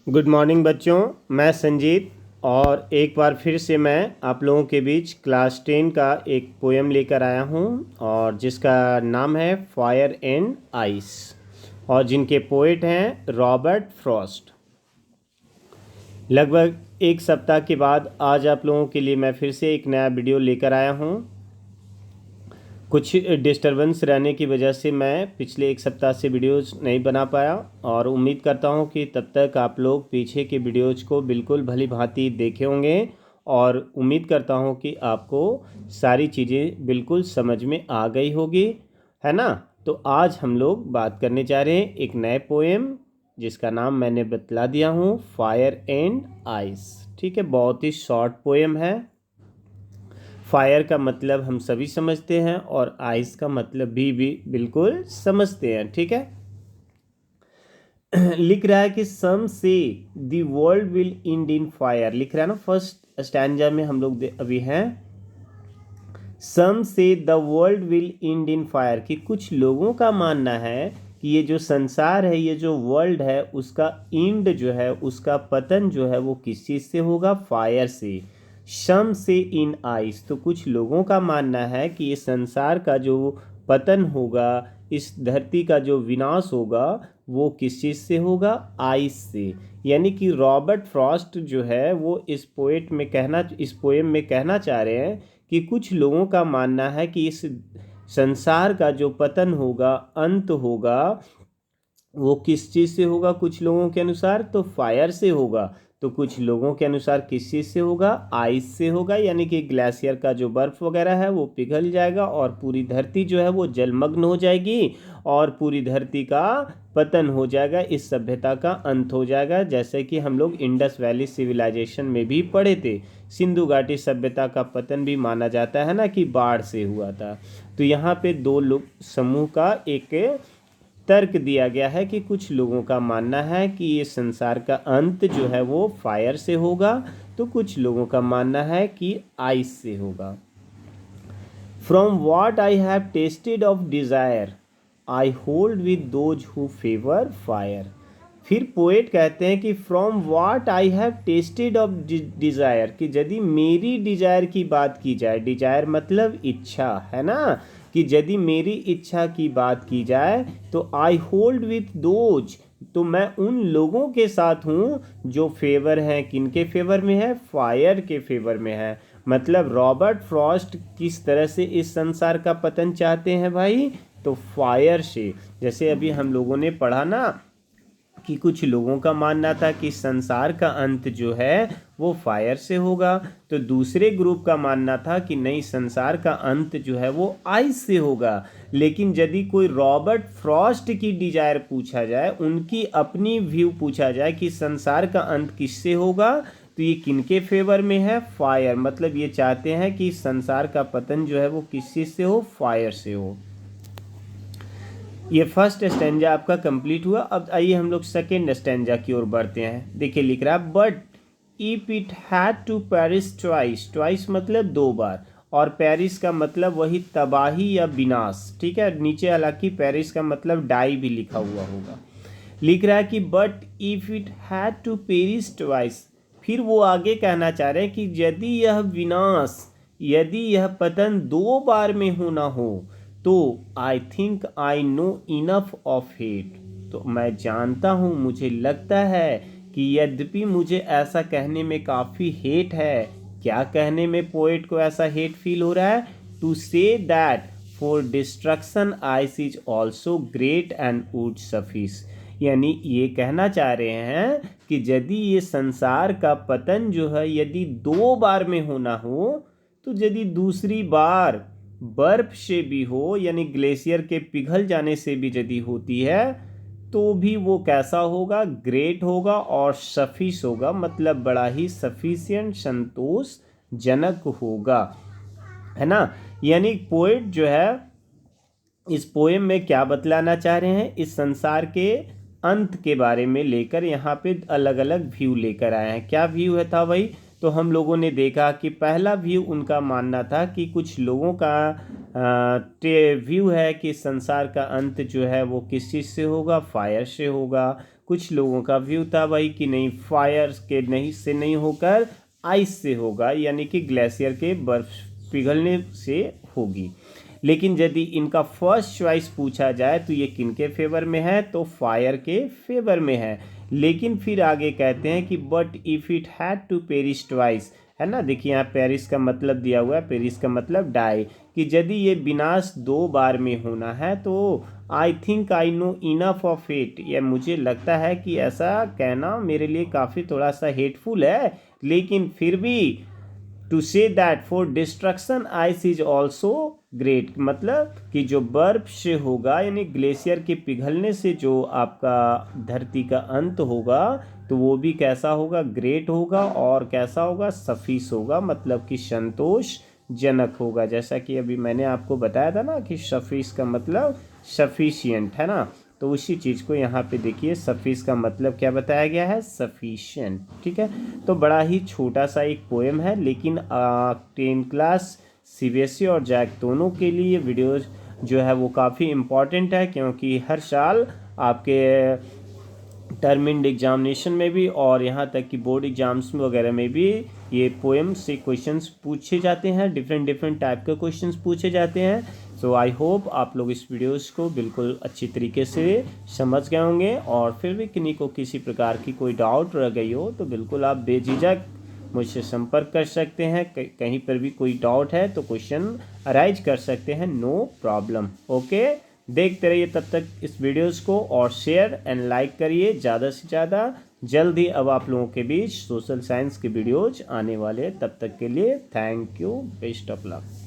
Good morning बच्चों। मैं संजीत और एक बार फिर से मैं आप लोगों के बीच क्लास 10 का एक पोएम लेकर आया हूँ और जिसका नाम है फायर एंड आइस और जिनके पोएट हैं रॉबर्ट फ्रॉस्ट। लगभग एक सप्ताह के बाद आज आप लोगों के लिए मैं फिर से एक नया वीडियो लेकर आया हूँ। कुछ डिस्टरबेंस रहने की वजह से मैं पिछले एक सप्ताह से वीडियोस नहीं बना पाया और उम्मीद करता हूं कि तब तक आप लोग पीछे के वीडियोज को बिल्कुल भली भांति देखे होंगे और उम्मीद करता हूं कि आपको सारी चीज़ें बिल्कुल समझ में आ गई होगी, है ना। तो आज हम लोग बात करने जा रहे हैं एक नए पोएम जिसका नाम मैंने बतला दिया हूँ, फायर एंड आइस। ठीक है, बहुत ही शॉर्ट पोएम है। फायर का मतलब हम सभी समझते हैं और आइस का मतलब भी बिल्कुल समझते हैं। ठीक है। लिख रहा है कि सम से the world will and in fire. लिख रहा है ना, फर्स्ट स्टैंजा में हम लोग अभी हैं। सम से the world will and in fire, कि कुछ लोगों का मानना है कि ये जो संसार है, ये जो वर्ल्ड है, उसका एंड जो है, उसका पतन जो है वो किस चीज़ से होगा? फायर से। शम से इन आइस, तो कुछ लोगों का मानना है कि ये संसार का जो पतन होगा, इस धरती का जो विनाश होगा, वो किस चीज़ से होगा? आइस से। यानी कि रॉबर्ट फ्रॉस्ट जो है वो इस पोएम में कहना चाह रहे हैं कि कुछ लोगों का मानना है कि इस संसार का जो पतन होगा, अंत होगा, वो किस चीज़ से होगा? कुछ लोगों के अनुसार तो फायर से होगा, तो कुछ लोगों के अनुसार किस चीज़ से होगा? आइस से होगा। यानी कि ग्लेशियर का जो बर्फ़ वगैरह है वो पिघल जाएगा और पूरी धरती जो है वो जलमग्न हो जाएगी और पूरी धरती का पतन हो जाएगा, इस सभ्यता का अंत हो जाएगा। जैसे कि हम लोग इंडस वैली सिविलाइजेशन में भी पढ़े थे, सिंधु घाटी सभ्यता का पतन भी माना जाता है ना, कि बाढ़ से हुआ था। तो यहाँ पे दो लोग समूह का एक तर्क दिया गया है कि कुछ लोगों का मानना है कि ये संसार का अंत जो है वो फायर से होगा, तो कुछ लोगों का मानना है कि आइस से होगा। From what I have tested of desire I hold with those who favour fire. फिर पोएट कहते हैं कि from what I have tested of desire, कि यदि मेरी डिज़ायर की बात की जाए, डिज़ायर मतलब इच्छा, है ना, कि यदि मेरी इच्छा की बात की जाए तो आई होल्ड विथ दोज, तो मैं उन लोगों के साथ हूँ जो फेवर हैं। किनके फेवर में है? फायर के फेवर में है। मतलब रॉबर्ट फ्रॉस्ट किस तरह से इस संसार का पतन चाहते हैं भाई? तो फायर से। जैसे अभी हम लोगों ने पढ़ा ना कि कुछ लोगों का मानना था कि संसार का अंत जो है वो फायर से होगा, तो दूसरे ग्रुप का मानना था कि नहीं, संसार का अंत जो है वो आइस से होगा। लेकिन यदि कोई रॉबर्ट फ्रॉस्ट की डिजायर पूछा जाए, उनकी अपनी व्यू पूछा जाए कि संसार का अंत किससे होगा, तो ये किनके फेवर में है? फायर। मतलब ये चाहते हैं कि संसार का पतन जो है वो किस चीज़ से हो? फायर से हो। ये फर्स्ट स्टैंजा आपका कंप्लीट हुआ। अब आइए हम लोग सेकेंड स्टैंजा की ओर बढ़ते हैं। देखिए लिख रहा है, but if it had to perish twice. Twice मतलब दो बार, और पेरिस का मतलब वही तबाही या विनाश। ठीक है, नीचे हालांकि पेरिस का मतलब डाई भी लिखा हुआ होगा। लिख रहा है कि but if it had to perish twice. फिर वो आगे कहना चाह रहे हैं कि यदि यह विनाश, यदि यह पतन दो बार में होना हो, तो I think I know enough of hate, तो मैं जानता हूँ, मुझे लगता है कि यद्यपि मुझे ऐसा कहने में काफ़ी हेट है। क्या कहने में पोएट को ऐसा हेट फील हो रहा है? To say that for destruction ice is also great and would suffice. यानी ये कहना चाह रहे हैं कि यदि ये संसार का पतन जो है यदि दो बार में होना हो, तो यदि दूसरी बार बर्फ से भी हो, यानी ग्लेशियर के पिघल जाने से भी यदि होती है, तो भी वो कैसा होगा? ग्रेट होगा और सफिस होगा, मतलब बड़ा ही सफिशिएंट, संतोषजनक होगा, है ना। यानी पोएट जो है इस पोएम में क्या बतलाना चाह रहे हैं? इस संसार के अंत के बारे में लेकर यहाँ पे अलग अलग व्यू लेकर आए हैं। क्या व्यू है था भाई? तो हम लोगों ने देखा कि पहला व्यू उनका मानना था कि कुछ लोगों का व्यू है कि संसार का अंत जो है वो किस चीज़ से होगा? फायर से होगा। कुछ लोगों का व्यू था भाई कि नहीं, फायर के नहीं से नहीं होकर आइस से होगा, यानी कि ग्लेशियर के बर्फ पिघलने से होगी। लेकिन यदि इनका फर्स्ट चॉइस पूछा जाए तो ये किनके फेवर में है, तो फायर के फेवर में है। लेकिन फिर आगे कहते हैं कि but if it had to perish twice, है ना, देखिए यहाँ पेरिस का मतलब दिया हुआ है, पेरिस का मतलब डाई, कि यदि ये विनाश 2 बार में होना है तो I think I know enough of it, या मुझे लगता है कि ऐसा कहना मेरे लिए काफ़ी थोड़ा सा हेटफुल है, लेकिन फिर भी to say that for destruction ice is also great, मतलब कि जो बर्फ से होगा यानी ग्लेशियर के पिघलने से जो आपका धरती का अंत होगा तो वो भी कैसा होगा, ग्रेट होगा, और कैसा होगा, सफिस होगा, मतलब कि संतोषजनक होगा। जैसा कि अभी मैंने आपको बताया था ना कि सफिस का मतलब सफिशिएंट, है ना, तो उसी चीज़ को यहाँ पे देखिए सफिस का मतलब क्या बताया गया है, सफिशिएंट। ठीक है, तो बड़ा ही छोटा सा एक पोएम है, लेकिन 10 क्लास सीबीएसई और जैक दोनों के लिए ये वीडियोज जो है वो काफ़ी इम्पॉर्टेंट है, क्योंकि हर साल आपके टर्म एंड एग्जामिनेशन में भी और यहाँ तक कि बोर्ड एग्जाम्स वगैरह में भी ये पोएम से क्वेश्चंस पूछे जाते हैं, डिफरेंट टाइप के क्वेश्चंस पूछे जाते हैं। सो आई होप आप लोग इस वीडियोस को बिल्कुल अच्छी तरीके से समझ गए होंगे, और फिर भी किन्हीं को किसी प्रकार की कोई डाउट रह गई हो तो बिल्कुल आप बेझिझक मुझसे संपर्क कर सकते हैं। कहीं पर भी कोई डाउट है तो क्वेश्चन अराइज कर सकते हैं, नो प्रॉब्लम। ओके, देखते रहिए तब तक इस वीडियोस को, और शेयर एंड लाइक करिए ज़्यादा से ज़्यादा। जल्द ही अब आप लोगों के बीच सोशल साइंस के वीडियोज आने वाले, तब तक के लिए thank you, best of luck.